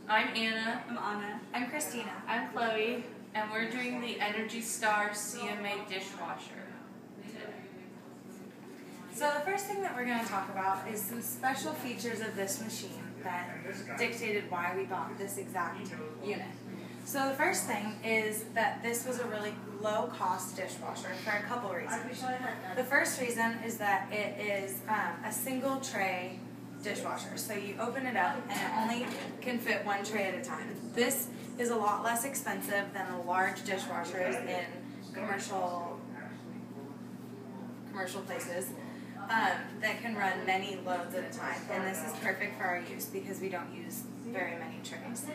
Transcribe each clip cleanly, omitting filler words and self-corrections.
I'm Anna. I'm Anna. I'm Christina. I'm Chloe. And we're doing the Energy Star CMA dishwasher today. So the first thing that we're going to talk about is some special features of this machine that dictated why we bought this exact unit. So the first thing is that this was a really low-cost dishwasher for a couple reasons. The first reason is that it is a single tray dishwasher. So you open it up and it only can fit one tray at a time. This is a lot less expensive than the large dishwashers in commercial places that can run many loads at a time. And this is perfect for our use because we don't use very many trays.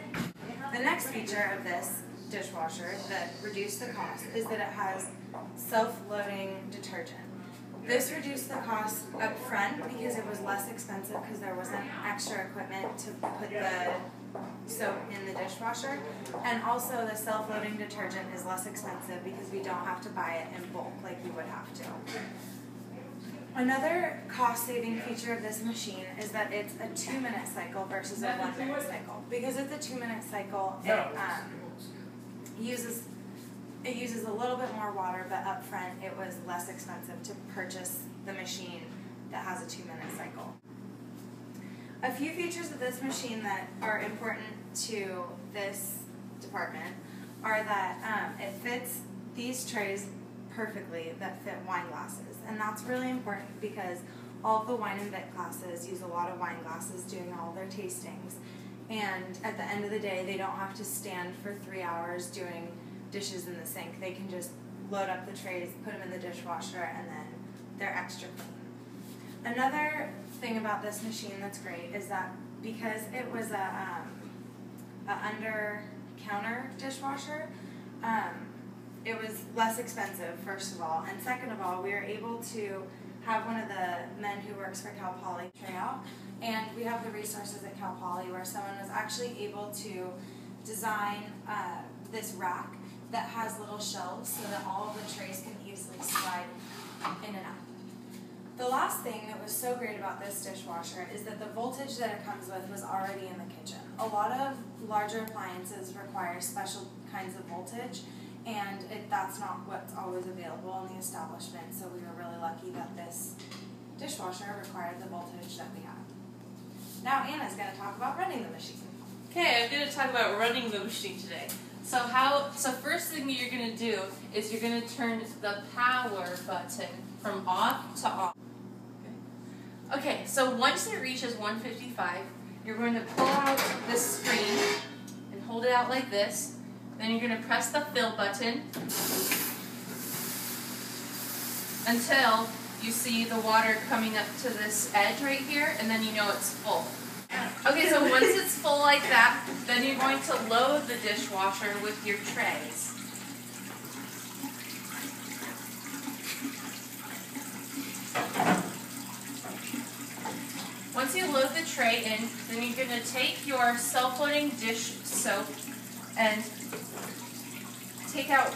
The next feature of this dishwasher that reduced the cost is that it has self-loading detergent. This reduced the cost up front because it was less expensive because there wasn't extra equipment to put the soap in the dishwasher, and also the self-loading detergent is less expensive because we don't have to buy it in bulk like you would have to. Another cost-saving feature of this machine is that it's a 2-minute cycle versus a 1-minute cycle. Because it's a 2-minute cycle, it uses a little bit more water, but up front it was less expensive to purchase the machine that has a 2-minute cycle. A few features of this machine that are important to this department are that it fits these trays perfectly that fit wine glasses. And that's really important because all of the wine and vit classes use a lot of wine glasses doing all their tastings. And at the end of the day, they don't have to stand for 3 hours doing dishes in the sink. They can just load up the trays, put them in the dishwasher, and then they're extra clean. Another thing about this machine that's great is that because it was a under-counter dishwasher, it was less expensive, first of all, and second of all, we were able to have one of the men who works for Cal Poly try out, and we have the resources at Cal Poly where someone was actually able to design this rack that has little shelves so that all of the trays can easily slide in and out. The last thing that was so great about this dishwasher is that the voltage that it comes with was already in the kitchen. A lot of larger appliances require special kinds of voltage, and that's not what's always available in the establishment, so we were really lucky that this dishwasher required the voltage that we had. Now Anna's going to talk about running the machine. Okay, I'm going to talk about running the machine today. So first thing you're going to do is you're going to turn the power button from off to on. Okay, so once it reaches 155, you're going to pull out this screen and hold it out like this. Then you're going to press the fill button until you see the water coming up to this edge right here, and then you know it's full. Okay, so once it's full like that, then you're going to load the dishwasher with your trays. Once you load the tray in, then you're going to take your self-loading dish soap and take out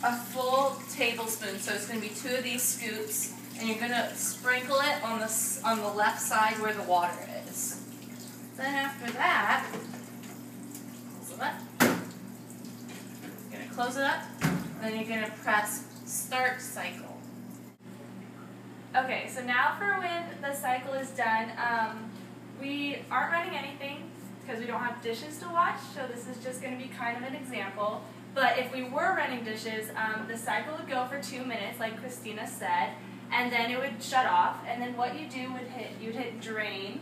a full tablespoon, so it's going to be 2 of these scoops, and you're going to sprinkle it on the left side where the water is. Then after that, close it up. You're going to close it up, then you're going to press start cycle. Okay, so now for when the cycle is done, we aren't running anything because we don't have dishes to wash, so this is just going to be kind of an example. But if we were running dishes, the cycle would go for 2 minutes, like Christina said, and then it would shut off. And then what you do you'd hit drain,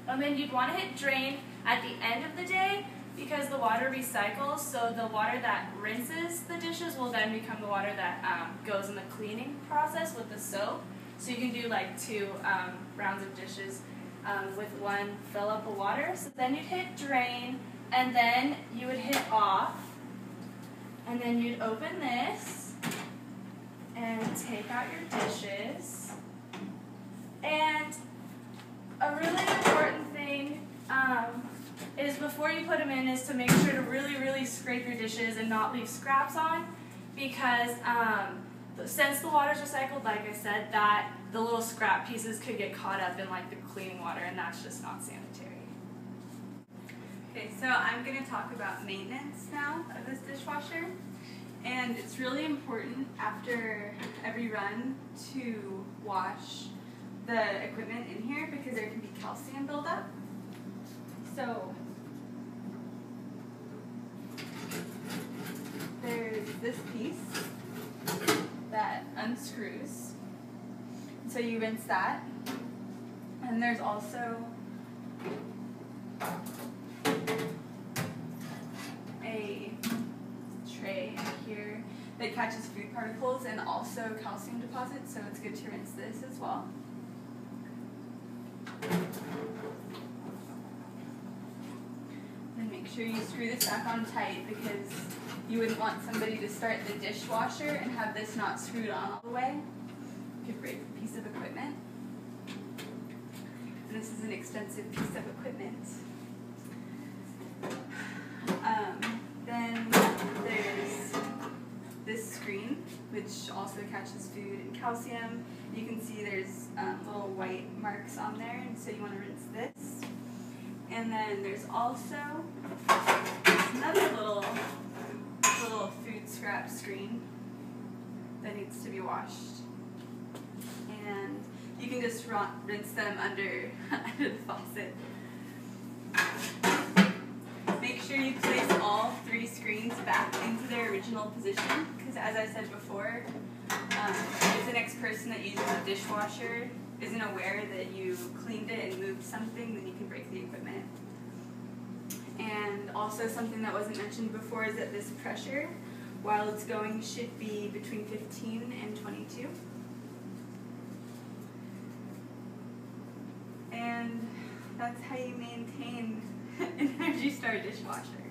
and then you'd want to hit drain at the end of the day because the water recycles. So the water that rinses the dishes will then become the water that goes in the cleaning process with the soap. So you can do like 2 rounds of dishes with one fill up of water. So then you'd hit drain, and then you would hit off. And then you'd open this and take out your dishes. And a really important thing is before you put them in is to make sure to really scrape your dishes and not leave scraps on, because since the water's recycled, like I said, that the little scrap pieces could get caught up in like the cleaning water, and that's just not sanitary. Okay, so I'm going to talk about maintenance now of this dishwasher. And it's really important after every run to wash the equipment in here because there can be calcium buildup. So there's this piece that unscrews. So you rinse that. And there's also a tray here that catches food particles and also calcium deposits, so it's good to rinse this as well. Then make sure you screw this back on tight because you wouldn't want somebody to start the dishwasher and have this not screwed on all the way. You could break a piece of equipment. And this is an expensive piece of equipment. Then there's this screen, which also catches food and calcium. You can see there's little white marks on there, and so you want to rinse this. And then there's also another little food scrap screen that needs to be washed. And you can just rinse them under the faucet. Make sure you place all 3 screens back into their original position, because as I said before, if the next person that uses the dishwasher isn't aware that you cleaned it and moved something, then you can break the equipment. And also something that wasn't mentioned before is that this pressure, while it's going, should be between 15 and 22. And that's how you maintain an Energy Star dishwasher.